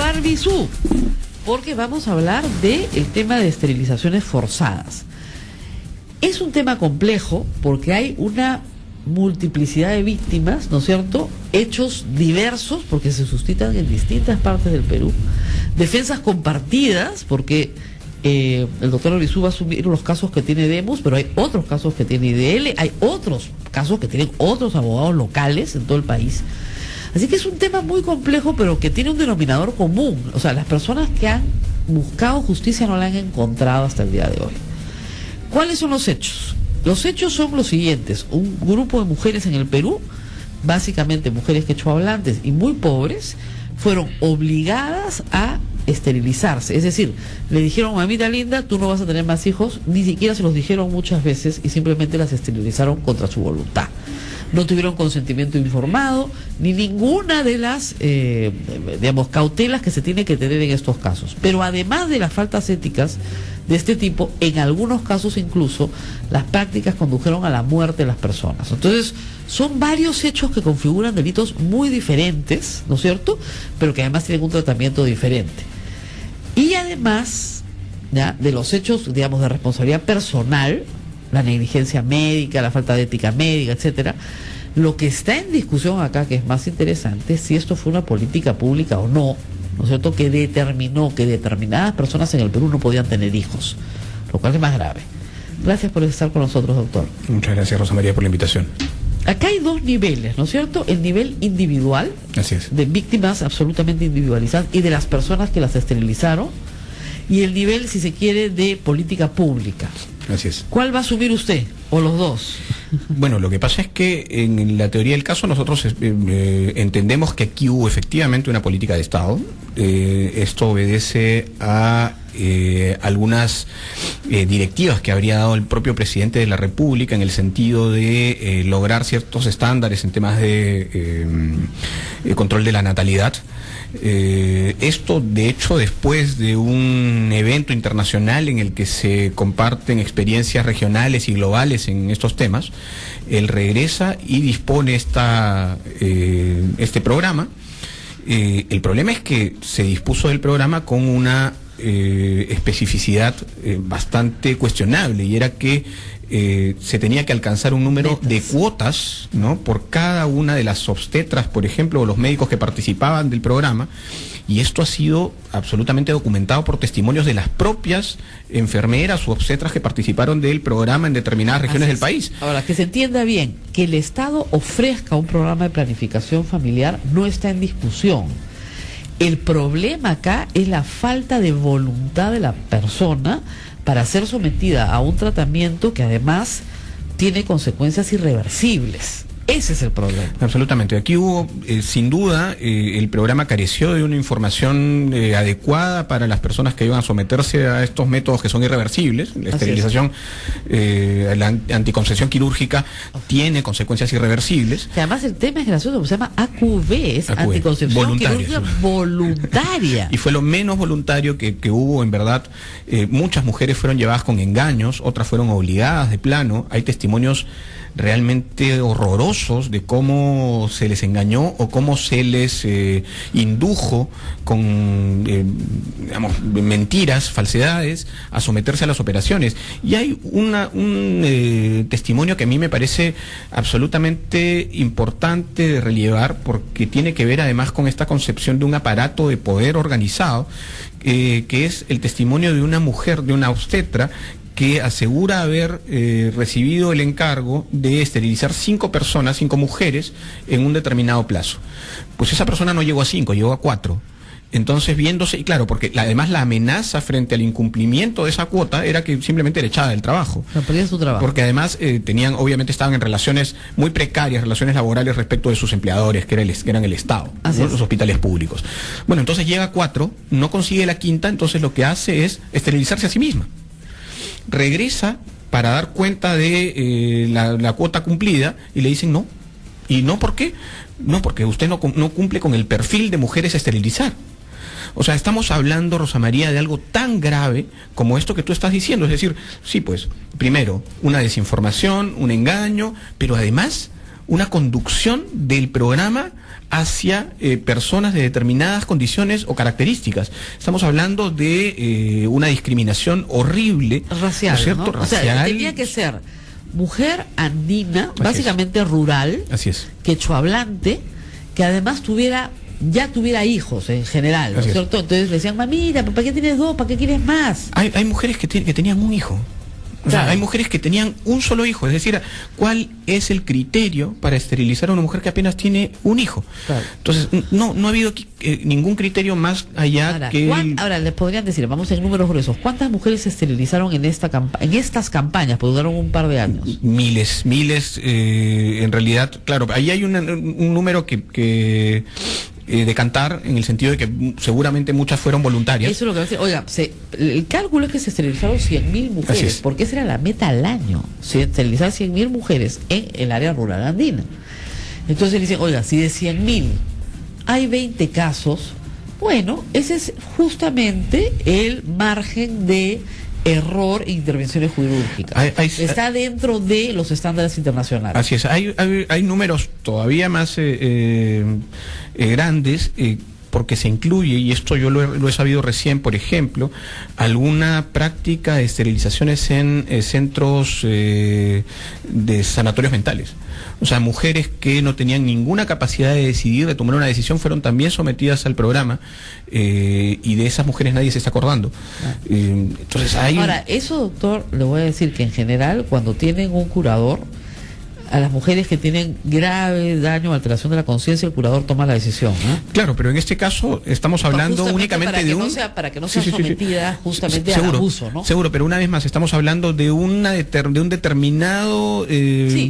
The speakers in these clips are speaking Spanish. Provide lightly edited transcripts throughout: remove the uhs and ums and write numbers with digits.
Barbizú, porque vamos a hablar del tema de esterilizaciones forzadas. Es un tema complejo porque hay una multiplicidad de víctimas, ¿no es cierto? Hechos diversos porque se suscitan en distintas partes del Perú, defensas compartidas porque el doctor Barbizú va a asumir los casos que tiene Demos, pero hay otros casos que tiene IDL, hay otros casos que tienen otros abogados locales en todo el país. Así que es un tema muy complejo, pero que tiene un denominador común. O sea, las personas que han buscado justicia no la han encontrado hasta el día de hoy. ¿Cuáles son los hechos? Los hechos son los siguientes. Un grupo de mujeres en el Perú, básicamente mujeres quechohablantes y muy pobres, fueron obligadas a esterilizarse. Es decir, le dijeron: mamita linda, tú no vas a tener más hijos. Ni siquiera se los dijeron muchas veces y simplemente las esterilizaron contra su voluntad. No tuvieron consentimiento informado ni ninguna de las cautelas que se tiene que tener en estos casos. Pero además de las faltas éticas de este tipo, en algunos casos incluso las prácticas condujeron a la muerte de las personas. Entonces son varios hechos que configuran delitos muy diferentes, ¿no es cierto?, pero que además tienen un tratamiento diferente. Y además, ¿ya?, de los hechos, digamos, de responsabilidad personal, la negligencia médica, la falta de ética médica, etcétera. Lo que está en discusión acá, que es más interesante, es si esto fue una política pública o no, ¿no es cierto?, que determinó que determinadas personas en el Perú no podían tener hijos, lo cual es más grave. Gracias por estar con nosotros, doctor. Muchas gracias, Rosa María, por la invitación. Acá hay dos niveles, ¿no es cierto? El nivel individual, así es, de víctimas absolutamente individualizadas y de las personas que las esterilizaron, y el nivel, si se quiere, de política pública. Así es. ¿Cuál va a asumir usted? ¿O los dos? Bueno, lo que pasa es que en la teoría del caso nosotros entendemos que aquí hubo efectivamente una política de Estado. Esto obedece a algunas directivas que habría dado el propio presidente de la República en el sentido de lograr ciertos estándares en temas de control de la natalidad. Esto, de hecho, después de un evento internacional en el que se comparten experiencias regionales y globales en estos temas, él regresa y dispone este programa. El problema es que se dispuso del programa con una especificidad bastante cuestionable, y era que se tenía que alcanzar un número de cuotas, ¿no?, por cada una de las obstetras, por ejemplo, o los médicos que participaban del programa, y esto ha sido absolutamente documentado por testimonios de las propias enfermeras u obstetras que participaron del programa en determinadas regiones del país. Ahora, que se entienda bien, que el Estado ofrezca un programa de planificación familiar no está en discusión. El problema acá es la falta de voluntad de la persona para ser sometida a un tratamiento que además tiene consecuencias irreversibles. Ese es el problema. Absolutamente. Aquí hubo, sin duda, el programa careció de una información adecuada para las personas que iban a someterse a estos métodos que son irreversibles. La esterilización, la anticoncepción quirúrgica tiene consecuencias irreversibles. Que además el tema es gracioso, se llama AQV, es anticoncepción quirúrgica voluntaria. Y fue lo menos voluntario que hubo, en verdad. Muchas mujeres fueron llevadas con engaños, otras fueron obligadas de plano. Hay testimonios realmente horrorosos de cómo se les engañó o cómo se les indujo con mentiras, falsedades, a someterse a las operaciones. Y hay un testimonio que a mí me parece absolutamente importante de rellevar, porque tiene que ver además con esta concepción de un aparato de poder organizado, que es el testimonio de una mujer, de una obstetra, que asegura haber recibido el encargo de esterilizar 5 personas, 5 mujeres, en un determinado plazo. Pues esa persona no llegó a 5, llegó a 4. Entonces, viéndose, y claro, porque además la amenaza frente al incumplimiento de esa cuota era que simplemente era echada del trabajo. No perdía su trabajo. Porque además obviamente estaban en relaciones muy precarias, relaciones laborales respecto de sus empleadores, que eran el Estado, ¿no?, los hospitales públicos. Bueno, entonces llega a 4, no consigue la quinta, entonces lo que hace es esterilizarse a sí misma. Regresa para dar cuenta de la cuota cumplida y le dicen no. ¿Y no por qué? No, porque usted no cumple con el perfil de mujeres a esterilizar. O sea, estamos hablando, Rosa María, de algo tan grave como esto que tú estás diciendo. Es decir, sí, pues, primero, una desinformación, un engaño, pero además una conducción del programa hacia personas de determinadas condiciones o características. Estamos hablando de una discriminación horrible, racial, ¿no es cierto? ¿no? Racial. O sea, tenía que ser mujer andina, Así básicamente rural, Así es. quechuahablante, que además ya tuviera hijos en general, ¿no es cierto? Entonces le decían, mamita, ¿para qué tienes dos? ¿Para qué quieres más? Hay mujeres que tenían un hijo. O sea, Claro. hay mujeres que tenían un solo hijo. Es decir, ¿cuál es el criterio para esterilizar a una mujer que apenas tiene un hijo? Claro. Entonces, no ha habido ningún criterio más allá Ahora, que... ahora, les podrían decir, vamos en números gruesos, ¿cuántas mujeres se esterilizaron en estas campañas? Porque duraron un par de años. Miles, en realidad, claro, ahí hay un número que decantar, en el sentido de que seguramente muchas fueron voluntarias. Eso es lo que va a decir. Oiga, el cálculo es que se esterilizaron 100.000 mujeres, porque esa era la meta al año, esterilizar 100.000 mujeres en el área rural andina. Entonces le dicen, oiga, si de 100.000 hay 20 casos, bueno, ese es justamente el margen de error e intervenciones quirúrgicas. Está dentro de los estándares internacionales. Así es, hay números todavía más grandes, porque se incluye, y esto yo lo he sabido recién, por ejemplo, alguna práctica de esterilizaciones en centros de sanatorios mentales. O sea, mujeres que no tenían ninguna capacidad de decidir, de tomar una decisión, fueron también sometidas al programa, y de esas mujeres nadie se está acordando. Entonces Ahora, eso, doctor, le voy a decir que en general, cuando tienen un curador, a las mujeres que tienen grave daño o alteración de la conciencia, el curador toma la decisión, ¿no? Claro, pero en este caso estamos hablando únicamente de un... para que no sea sometida justamente al abuso, ¿no? Seguro, pero una vez más estamos hablando de un determinado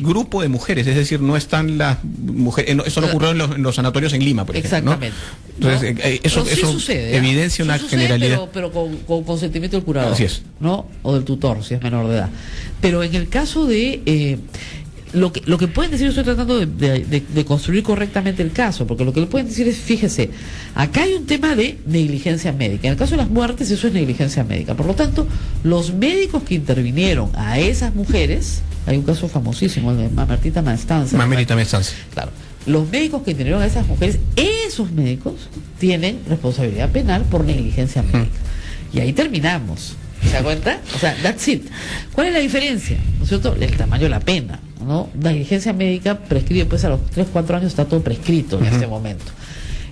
grupo de mujeres, es decir, no están las mujeres, eso no ocurrió en los sanatorios en Lima, por ejemplo. Exactamente. ¿No? Entonces, eso sucede, evidencia una generalidad. Pero con consentimiento del curador. Así es. ¿No? O del tutor, si es menor de edad. Pero en el caso de... Lo que pueden decir, yo estoy tratando de construir correctamente el caso, porque lo que le pueden decir es, fíjese, acá hay un tema de negligencia médica. En el caso de las muertes, eso es negligencia médica. Por lo tanto, los médicos que intervinieron a esas mujeres, hay un caso famosísimo, el de Mamertita Mastanza. Claro. Los médicos que intervinieron a esas mujeres, esos médicos tienen responsabilidad penal por negligencia médica. Y ahí terminamos. ¿Se da cuenta? O sea, that's it. ¿Cuál es la diferencia? ¿No es cierto? El tamaño de la pena, ¿no? La negligencia médica prescribe, pues a los 3, 4 años está todo prescrito en este momento.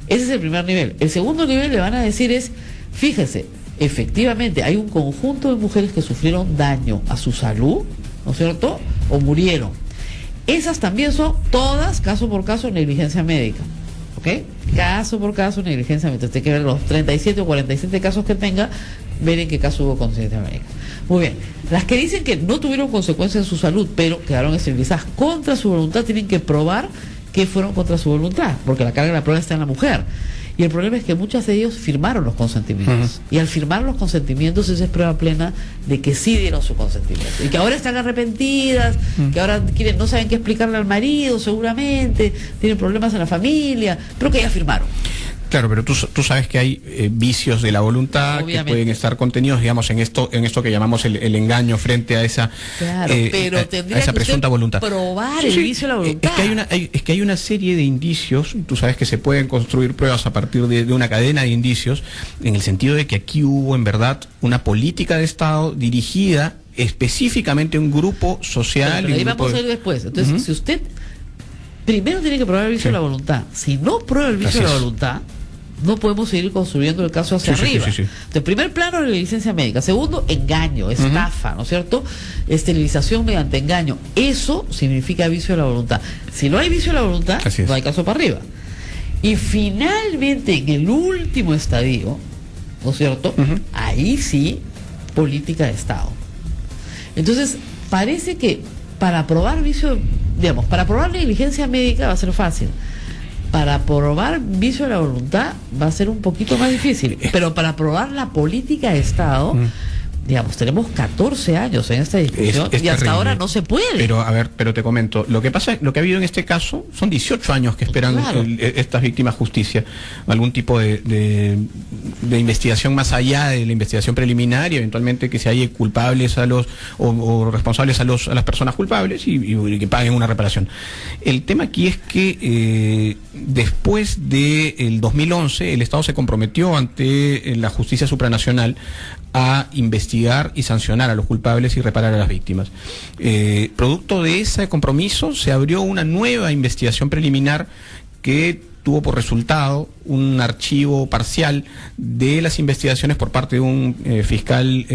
Ese es el primer nivel. El segundo nivel le van a decir es, fíjese, efectivamente hay un conjunto de mujeres que sufrieron daño a su salud, ¿no es cierto? O murieron. Esas también son todas, caso por caso, negligencia médica. ¿Ok? Caso por caso, negligencia médica. Usted hay que ver los 37 o 47 casos que tenga, ver en qué caso hubo conciencia médica. Muy bien. Las que dicen que no tuvieron consecuencias en su salud, pero quedaron esterilizadas contra su voluntad, tienen que probar que fueron contra su voluntad, porque la carga de la prueba está en la mujer. Y el problema es que muchas de ellos firmaron los consentimientos. Y al firmar los consentimientos, esa es prueba plena de que sí dieron su consentimiento. Y que ahora están arrepentidas, que ahora no saben qué explicarle al marido, seguramente, tienen problemas en la familia, pero que ya firmaron. Claro, pero tú sabes que hay vicios de la voluntad. Obviamente. Que pueden estar contenidos, digamos, en esto que llamamos el engaño frente a esa, pero tendría a esa presunta voluntad. Probar el vicio de la voluntad. Es que hay una serie de indicios. Tú sabes que se pueden construir pruebas a partir de una cadena de indicios, en el sentido de que aquí hubo en verdad una política de Estado dirigida específicamente a un grupo social. Pero ahí vamos a ir después. Entonces, si usted primero tiene que probar el vicio de la voluntad, si no prueba el vicio de la voluntad, no podemos seguir construyendo el caso hacia arriba. De primer plano, la licencia médica. Segundo, engaño, estafa, ¿no es cierto? Esterilización mediante engaño. Eso significa vicio de la voluntad. Si no hay vicio de la voluntad, no hay caso para arriba. Y finalmente, en el último estadio, ¿no es cierto? Ahí sí, política de Estado. Entonces, parece que para probar vicio, digamos, para probar negligencia médica va a ser fácil. Para probar vicio de la voluntad va a ser un poquito más difícil, pero para probar la política de Estado digamos, tenemos 14 años en esta discusión y hasta ahora no se puede. Pero, a ver, pero te comento, lo que pasa, lo que ha habido en este caso, son 18 años que esperan estas víctimas justicia, algún tipo de investigación más allá de la investigación preliminar y eventualmente que se halle culpables a los, o responsables a las personas culpables y que paguen una reparación. El tema aquí es que después del 2011 el Estado se comprometió ante la justicia supranacional a investigar y sancionar a los culpables y reparar a las víctimas. Producto de ese compromiso se abrió una nueva investigación preliminar que tuvo por resultado un archivo parcial de las investigaciones por parte de un fiscal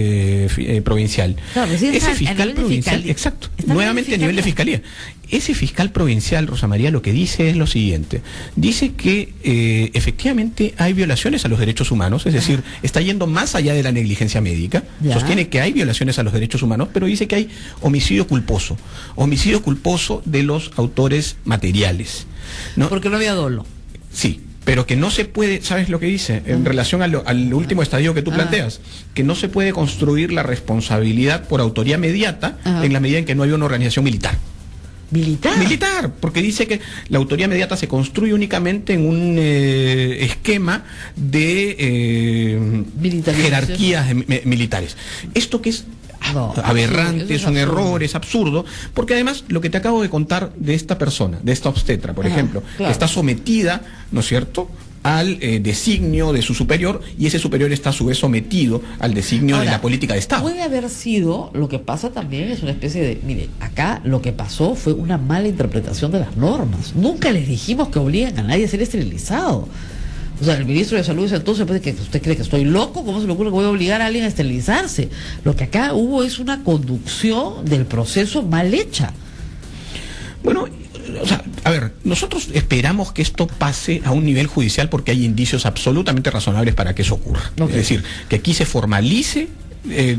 provincial. Claro, ese fiscal provincial, exacto, nuevamente a nivel de fiscalía. Ese fiscal provincial, Rosa María, lo que dice es lo siguiente. Dice que efectivamente hay violaciones a los derechos humanos, es decir, está yendo más allá de la negligencia médica, sostiene que hay violaciones a los derechos humanos, pero dice que hay homicidio culposo de los autores materiales, ¿no? Porque no había dolo. Sí, pero que no se puede, ¿sabes lo que dice? En relación al último estadio que tú planteas, que no se puede construir la responsabilidad por autoría mediata en la medida en que no hay una organización militar. Militar, porque dice que la autoría inmediata se construye únicamente en un esquema de jerarquías militares. Esto que es aberrante, es un error, es absurdo, porque además lo que te acabo de contar de esta persona, de esta obstetra, por ejemplo, que está sometida, ¿no es cierto?, al designio de su superior, y ese superior está a su vez sometido al designio de la política de Estado. Puede haber sido, lo que pasa también es una especie de, mire, acá lo que pasó fue una mala interpretación de las normas. Nunca les dijimos que obliguen a nadie a ser esterilizado. O sea, el ministro de Salud dice, entonces, pues, que usted cree que estoy loco, ¿cómo se le ocurre que voy a obligar a alguien a esterilizarse? Lo que acá hubo es una conducción del proceso mal hecha. Bueno, o sea, a ver, nosotros esperamos que esto pase a un nivel judicial porque hay indicios absolutamente razonables para que eso ocurra. Es decir, que aquí se formalice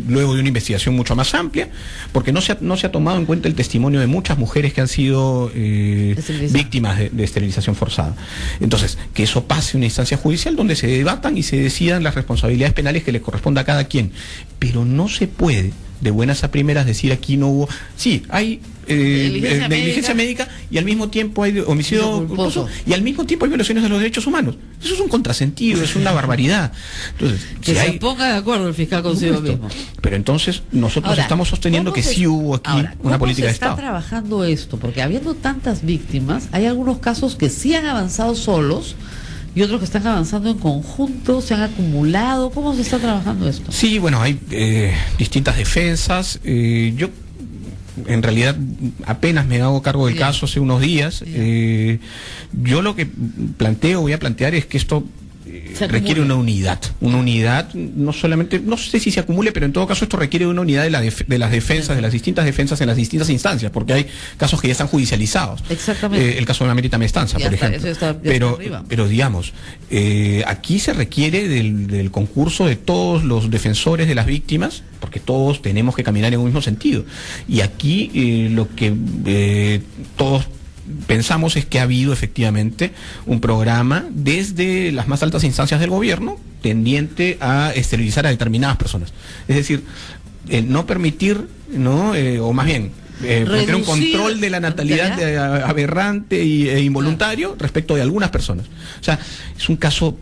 luego de una investigación mucho más amplia, porque no se ha tomado en cuenta el testimonio de muchas mujeres que han sido víctimas de esterilización forzada. Entonces, que eso pase a una instancia judicial donde se debatan y se decidan las responsabilidades penales que les corresponda a cada quien. Pero no se puede de buenas a primeras decir aquí no hubo... Sí, hay negligencia médica y al mismo tiempo hay homicidio culposo y al mismo tiempo hay violaciones de los derechos humanos. Eso es un contrasentido, es una barbaridad. Entonces, que se ponga de acuerdo el fiscal consigo mismo. Pero entonces nosotros estamos sosteniendo que sí hubo aquí una política de Estado. ¿Cómo se está trabajando esto? Porque habiendo tantas víctimas, hay algunos casos que sí han avanzado solos y otros que están avanzando en conjunto, se han acumulado. ¿Cómo se está trabajando esto? Sí, bueno, hay distintas defensas. Yo en realidad apenas me hago cargo del caso hace unos días. Yo lo que voy a plantear es que esto requiere una unidad, no solamente, no sé si se acumule, pero en todo caso esto requiere una unidad de las defensas, de las distintas defensas en las distintas instancias, porque hay casos que ya están judicializados. Exactamente. El caso de Amérita Mestanza, por ejemplo. Pero digamos, aquí se requiere del concurso de todos los defensores de las víctimas, porque todos tenemos que caminar en un mismo sentido. Y aquí lo que todos pensamos es que ha habido efectivamente un programa desde las más altas instancias del gobierno tendiente a esterilizar a determinadas personas. Es decir, no permitir, o más bien tener un control de la natalidad aberrante e involuntario respecto de algunas personas. O sea, es un caso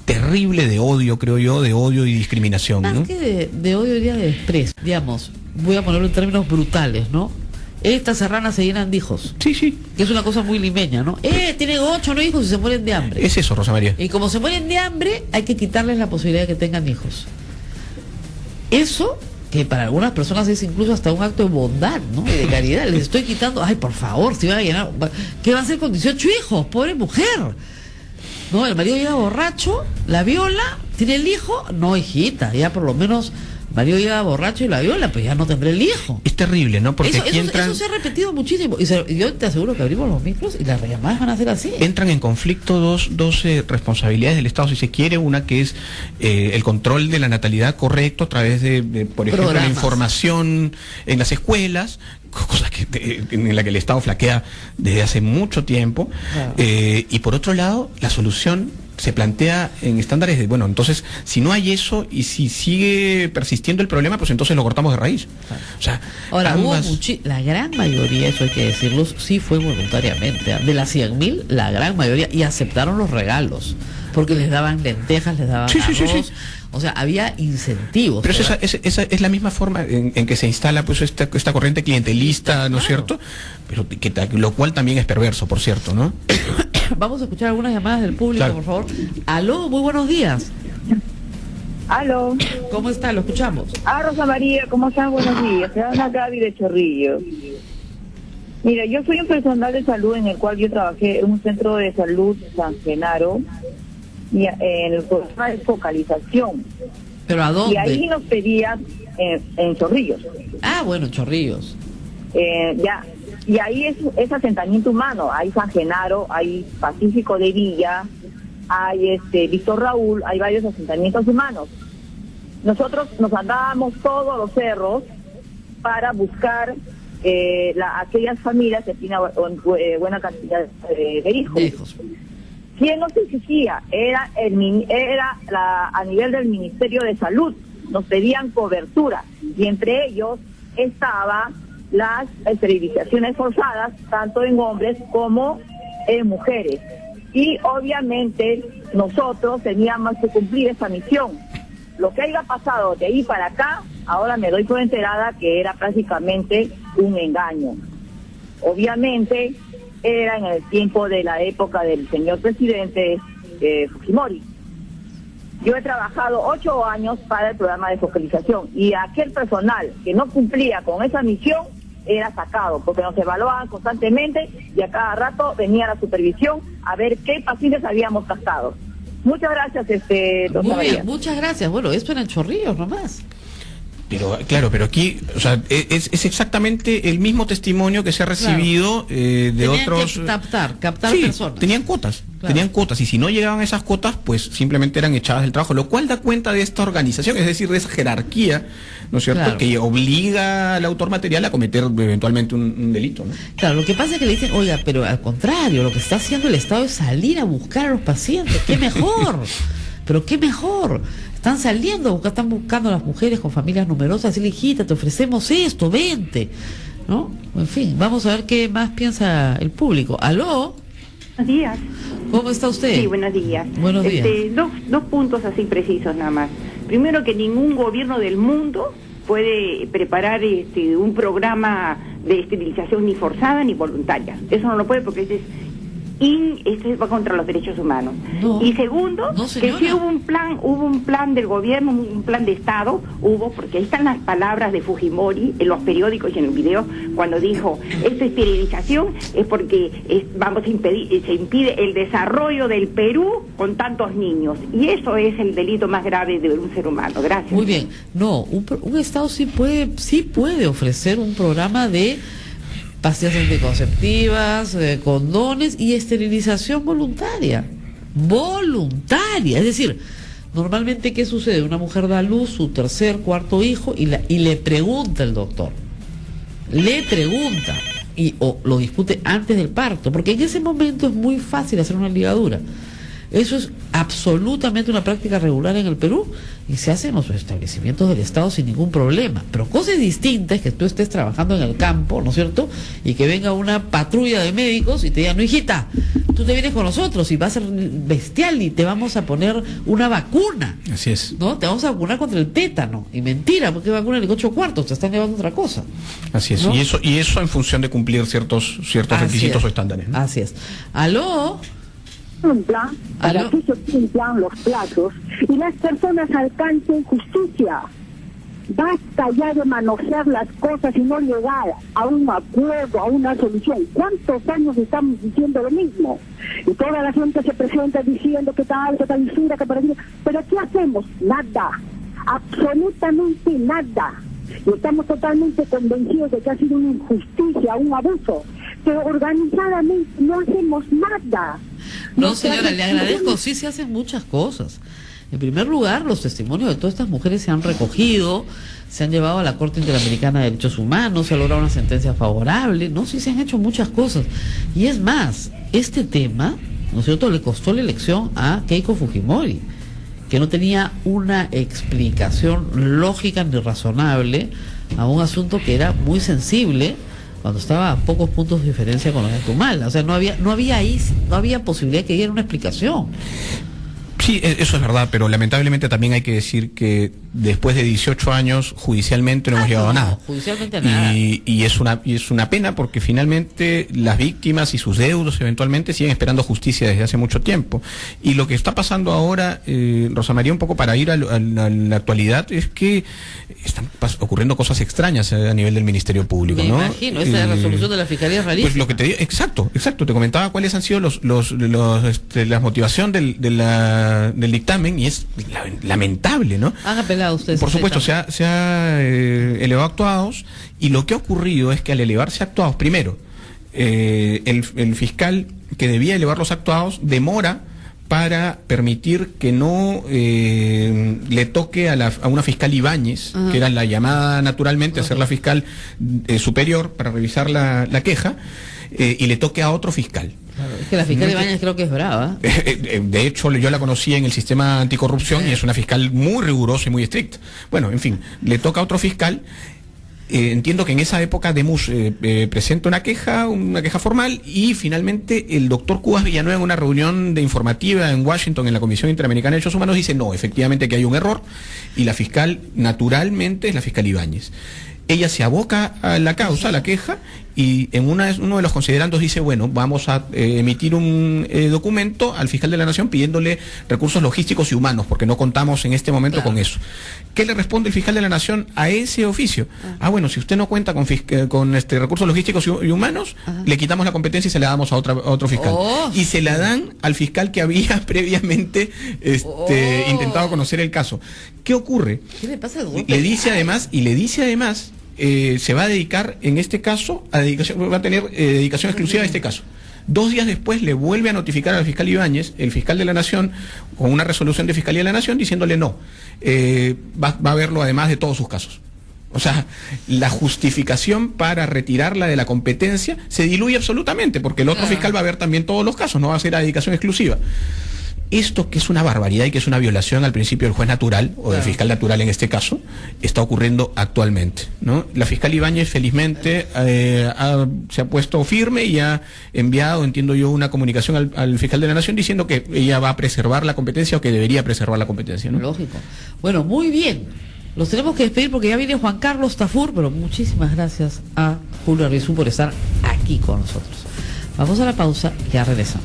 terrible de odio, creo yo, de odio y discriminación. Más que de odio, diría de desprecio. Digamos, voy a ponerlo en términos brutales, ¿no? Estas serranas se llenan de hijos. Sí, sí. Que es una cosa muy limeña, ¿no? Tienen 8 o 9 hijos y se mueren de hambre. Es eso, Rosa María. Y como se mueren de hambre, hay que quitarles la posibilidad de que tengan hijos. Eso, que para algunas personas es incluso hasta un acto de bondad, ¿no? Y de caridad. Les estoy quitando, ay, por favor, si van a llenar... ¿Qué va a hacer con 18 hijos? Pobre mujer. No, el marido llega borracho, la viola, tiene el hijo. No, hijita, ya por lo menos... Mario llega borracho y la viola, pues ya no tendré el hijo. Es terrible, ¿no? Porque eso se ha repetido muchísimo. Y yo te aseguro que abrimos los micros y las llamadas van a ser así. Entran en conflicto dos responsabilidades del Estado, si se quiere. Una que es el control de la natalidad correcto a través de por ejemplo, la información en las escuelas, cosas en la que el Estado flaquea desde hace mucho tiempo. Y por otro lado, la solución se plantea en estándares de, bueno, entonces, si no hay eso y si sigue persistiendo el problema, pues entonces lo cortamos de raíz. O sea, ahora, la gran mayoría, eso hay que decirlo, sí fue voluntariamente. De las 100.000, la gran mayoría, y aceptaron los regalos, porque les daban lentejas, les daban arroz. O sea, había incentivos. Pero esa es la misma forma en que se instala pues esta corriente clientelista, ¿no es cierto? Pero lo cual también es perverso, por cierto, ¿no? Vamos a escuchar algunas llamadas del público, por favor. Aló, muy buenos días. Aló. ¿Cómo está? Lo escuchamos. Rosa María, ¿cómo están? Buenos días. Se llama Gaby de Chorrillos. Mira, yo soy un personal de salud en el cual yo trabajé en un centro de salud San Genaro, y en el programa de focalización. ¿Pero a dónde? Y ahí nos pedían en Chorrillos. Bueno, en Chorrillos. Ya. Y ahí es asentamiento humano. Hay San Genaro, hay Pacífico de Villa, hay Víctor Raúl, hay varios asentamientos humanos. Nosotros nos andábamos todos los cerros para buscar aquellas familias que tienen buena cantidad de hijos. ¿Quién nos exigía? Era a nivel del Ministerio de Salud. Nos pedían cobertura y entre ellos estaba las esterilizaciones forzadas, tanto en hombres como en mujeres. Y obviamente nosotros teníamos que cumplir esa misión. Lo que haya pasado de ahí para acá, ahora me doy por enterada que era prácticamente un engaño. Obviamente era en el tiempo de la época del señor presidente Fujimori. Yo he trabajado 8 años para el programa de focalización y aquel personal que no cumplía con esa misión era sacado, porque nos evaluaban constantemente y a cada rato venía la supervisión a ver qué pacientes habíamos captado. Muchas gracias, doctor. Muy bien, muchas gracias. Bueno, esto era en Chorrillos nomás. Pero claro, pero aquí, o sea, es exactamente el mismo testimonio que se ha recibido de otros. Que captar sí, personas. Tenían cuotas, y si no llegaban a esas cuotas, pues simplemente eran echadas del trabajo, lo cual da cuenta de esta organización, es decir, de esa jerarquía, ¿no es cierto?, claro, que obliga al autor material a cometer eventualmente un delito, ¿no? Claro, lo que pasa es que le dicen, oiga, pero al contrario, lo que está haciendo el Estado es salir a buscar a los pacientes, ¡qué mejor! Pero qué mejor, están saliendo, están buscando a las mujeres con familias numerosas, decirle, hijita, te ofrecemos esto, vente, ¿no? En fin, vamos a ver qué más piensa el público. ¿Aló? Buenos días. ¿Cómo está usted? Sí, buenos días. Buenos días. Dos puntos así precisos nada más. Primero, que ningún gobierno del mundo puede preparar un programa de esterilización ni forzada ni voluntaria. Eso no lo puede porque este va contra los derechos humanos. No, y segundo, que sí hubo un plan del gobierno, un plan de Estado, porque ahí están las palabras de Fujimori en los periódicos y en el video, cuando dijo, esta esterilización es porque se impide el desarrollo del Perú con tantos niños, y eso es el delito más grave de un ser humano. Gracias. Muy bien. No, un Estado sí puede ofrecer un programa de pastillas anticonceptivas, condones y esterilización voluntaria. Es decir, normalmente, ¿qué sucede? Una mujer da a luz su tercer, cuarto hijo y le pregunta el doctor. Le pregunta o lo discute antes del parto, porque en ese momento es muy fácil hacer una ligadura. Eso es absolutamente una práctica regular en el Perú y se hace en los establecimientos del Estado sin ningún problema. Pero cosas distintas es que tú estés trabajando en el campo, ¿no es cierto? Y que venga una patrulla de médicos y te digan, no, hijita, tú te vienes con nosotros y va a ser bestial y te vamos a poner una vacuna. Así es. ¿No? Te vamos a vacunar contra el tétano. Y mentira, porque vacuna en 8 cuartos, te están llevando otra cosa. Así es, ¿no? Y eso en función de cumplir ciertos requisitos o estándares, ¿no? Así es. ¿Aló? Un plan para que se cumplan los plazos y las personas alcancen justicia. Basta ya de manosear las cosas y no llegar a un acuerdo, a una solución. ¿Cuántos años estamos diciendo lo mismo? Y toda la gente se presenta diciendo que tal lisura, que para... Pero ¿qué hacemos? Nada, absolutamente nada. Y estamos totalmente convencidos de que ha sido una injusticia, un abuso. Pero organizadamente no hacemos nada. No, señora, le agradezco. Sí se hacen muchas cosas. En primer lugar, los testimonios de todas estas mujeres se han recogido, se han llevado a la Corte Interamericana de Derechos Humanos, se ha logrado una sentencia favorable. No, sí se han hecho muchas cosas. Y es más, este tema ¿no es cierto?, le costó la elección a Keiko Fujimori, que no tenía una explicación lógica ni razonable a un asunto que era muy sensible cuando estaba a pocos puntos de diferencia con los de Tumal. O sea, no había posibilidad de que diera una explicación. Sí, eso es verdad, pero lamentablemente también hay que decir que después de 18 años judicialmente no hemos llegado a nada. Judicialmente nada. Y es una pena porque finalmente las víctimas y sus deudos eventualmente siguen esperando justicia desde hace mucho tiempo. Y lo que está pasando ahora, Rosa María, un poco para ir a la actualidad, es que están ocurriendo cosas extrañas a nivel del Ministerio Público, Me ¿no? imagino, esa resolución de la Fiscalía es rarísima. Pues lo que te digo, exacto, te comentaba cuáles han sido la motivación del dictamen, y es lamentable, ¿no? Han apelado ustedes. Por supuesto, se ha elevado actuados, y lo que ha ocurrido es que al elevarse actuados, primero, el fiscal que debía elevar los actuados demora para permitir que no le toque a una fiscal Ibáñez, que era la llamada naturalmente a ser la fiscal superior para revisar la queja, y le toque a otro fiscal. Claro, es que la fiscal Ibáñez creo que es brava. De hecho, yo la conocí en el sistema anticorrupción, y es una fiscal muy rigurosa y muy estricta. Bueno, en fin, le toca a otro fiscal. Entiendo que en esa época Demus presenta una queja formal, y finalmente el doctor Cubas Villanueva, en una reunión informativa en Washington en la Comisión Interamericana de Derechos Humanos, dice no, efectivamente que hay un error, y la fiscal naturalmente es la fiscal Ibáñez. Ella se aboca a la causa, a la queja, y en uno de los considerandos dice, bueno, vamos a emitir un documento al fiscal de la Nación pidiéndole recursos logísticos y humanos, porque no contamos en este momento con eso. ¿Qué le responde el fiscal de la Nación a ese oficio? Bueno, si usted no cuenta con recursos logísticos y humanos, le quitamos la competencia y se la damos a otro fiscal. Y se la dan al fiscal que había previamente intentado conocer el caso. ¿Qué ocurre? ¿Qué le pasa al Le dice además, se va a dedicar en este caso va a tener dedicación exclusiva a este caso. 2 días después le vuelve a notificar al fiscal Ibáñez, el fiscal de la Nación, con una resolución de Fiscalía de la Nación diciéndole no, va a verlo además de todos sus casos. O sea, la justificación para retirarla de la competencia se diluye absolutamente, porque el otro fiscal va a ver también todos los casos, no va a ser a dedicación exclusiva. Esto, que es una barbaridad y que es una violación al principio del juez natural, o del fiscal natural en este caso, está ocurriendo actualmente, ¿no? La fiscal Ibáñez felizmente se ha puesto firme y ha enviado, entiendo yo, una comunicación al fiscal de la Nación diciendo que ella va a preservar la competencia, o que debería preservar la competencia, ¿no? Lógico. Bueno, muy bien. Los tenemos que despedir porque ya viene Juan Carlos Tafur, pero muchísimas gracias a Julio Arbizu por estar aquí con nosotros. Vamos a la pausa y ya regresamos.